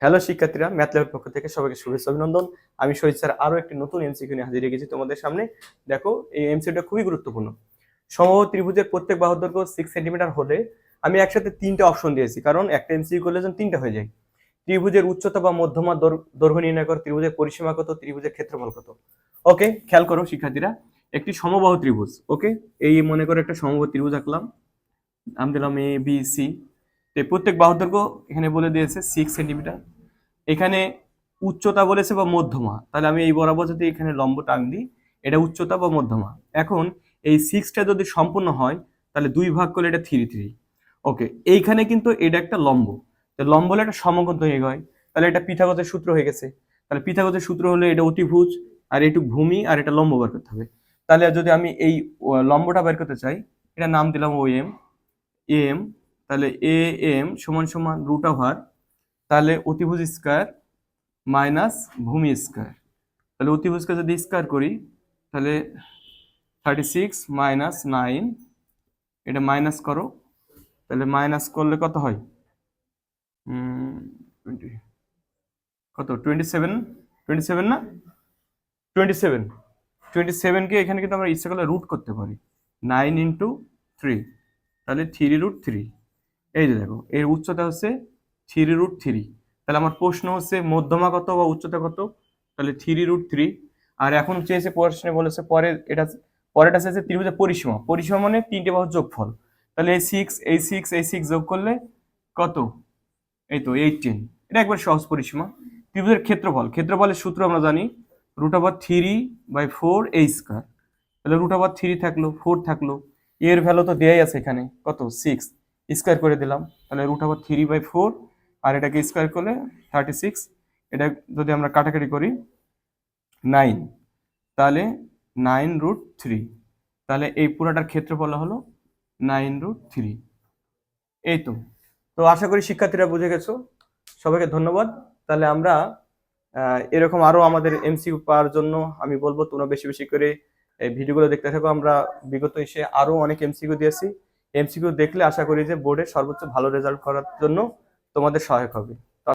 Hello শিক্ষার্থীরা, math ল্যাবের পক্ষ থেকে সবাইকে শুভেচ্ছা অভিনন্দন। আমি শহীদ স্যার আরো একটি নতুন এমসিকিউ নিয়ে হাজির হয়ে গেছি তোমাদের সামনে। দেখো, এই এমসিকিউটা খুবই গুরুত্বপূর্ণ। সমবাহু ত্রিভুজের প্রত্যেক বাহুর দৈর্ঘ্য 6 সেন্টিমিটার হলে আমি একসাথে তিনটা অপশন দিয়েছি, কারণ একটা এমসিকিউ করলে যেন তিনটা হয়ে যায়। ত্রিভুজের উচ্চতা বা মধ্যমা দৈর্ঘ্য নির্ণয় করো, ত্রিভুজের পরিসীমা কত, ত্রিভুজের ক্ষেত্রফল কত। ওকে, খেয়াল করো শিক্ষার্থীরা, একটি সমবাহু ত্রিভুজ। ওকে, এই মনে করে একটা সমবাহু ত্রিভুজ আঁকলাম, নাম দিলাম এ বি সি। প্রত্যেক বাহুর দৈর্ঘ্য এখানে বলে দিয়েছে 6 সেন্টিমিটার। এখানে উচ্চতা বলেছে বা মধ্যমা, তাহলে আমি এই বরাবর যদি এখানে লম্ব টান দিই, এটা উচ্চতা বা মধ্যমা। এখন এই 6টা যদি সম্পূর্ণ হয় তাহলে 2 ভাগ করলে এটা 3 ওকে, এইখানে কিন্তু এটা একটা লম্ব, লম্ব হলে একটা সমকোণ তৈরি হয়, তাহলে এটা পিথাগোরাসের সূত্র হয়ে গেছে। তাহলে পিথাগোরাসের সূত্র হলে এটা অতিভুজ, আর এটুক ভূমি, আর এটা লম্ব বের করতে হবে। তাহলে যদি আমি এই লম্বটা বের করতে চাই, এটা নাম দিলাম ও এম এম। তাহলে এ এম সমান সমান রুট ওভার, তাহলে অতিভুজ স্কয়ার মাইনাস ভূমি স্কয়ার। তাহলে অতিভুজকে যদি স্কয়ার করি তাহলে 36 মাইনাস 9, এটা মাইনাস করো, তাহলে মাইনাস করলে কত হয়, 20 কত 27, 27 না 27, 27কে এখানে কিন্তু আমরা ইচ্ছা করলে রুট করতে পারি, 9 ইন্টু 3, তাহলে 3√3। এই যে দেখো, এর উচ্চতা হচ্ছে 3√3। তাহলে আমার প্রশ্ন হচ্ছে মধ্যমা কত বা উচ্চতা কত, তাহলে 3√3। আর এখন চেয়েছে, প্রশ্নে বলেছে পরেরটা চেয়েছে ত্রিভুজের পরিসীমা। পরিসীমা মানে তিনটে বাহুর যোগফল। তাহলে এই সিক্স যোগ করলে কত, এই তো 18। এটা একবার সহজ পরিসীমা। ত্রিভুজের ক্ষেত্রফলের সূত্র আমরা জানি, √3/4 তাহলে √3 থাকলো, 4 থাকলো, এর ভ্যালু তো দেয়াই আছে এখানে, কত 6, স্কয়ার করে দিলাম, তাহলে √3/4, আর এটাকে স্কয়ার করলে 36। এটা যদি আমরা কাটাকাটি করি 9, তাহলে 9√3, তাহলে এই পুরাটার ক্ষেত্রফল হলো 9√3। এই তো। তো আশা করি শিক্ষার্থীরা বুঝে গেছো, সবাইকে ধন্যবাদ। তাহলে আমরা এরকম আরো আমাদের এমসিকিউ পাওয়ার জন্য আমি বলবো তোমরা বেশি বেশি করে এই ভিডিওগুলো দেখতে থাকো। আমরা বিগত এসে আরো অনেক এমসিকিউ দিয়েছি, এমসিকিউ দেখলে আশা করি যে বোর্ডে সর্বোচ্চ ভালো রেজাল্ট করার জন্য তোমাদের সহায়ক হবে।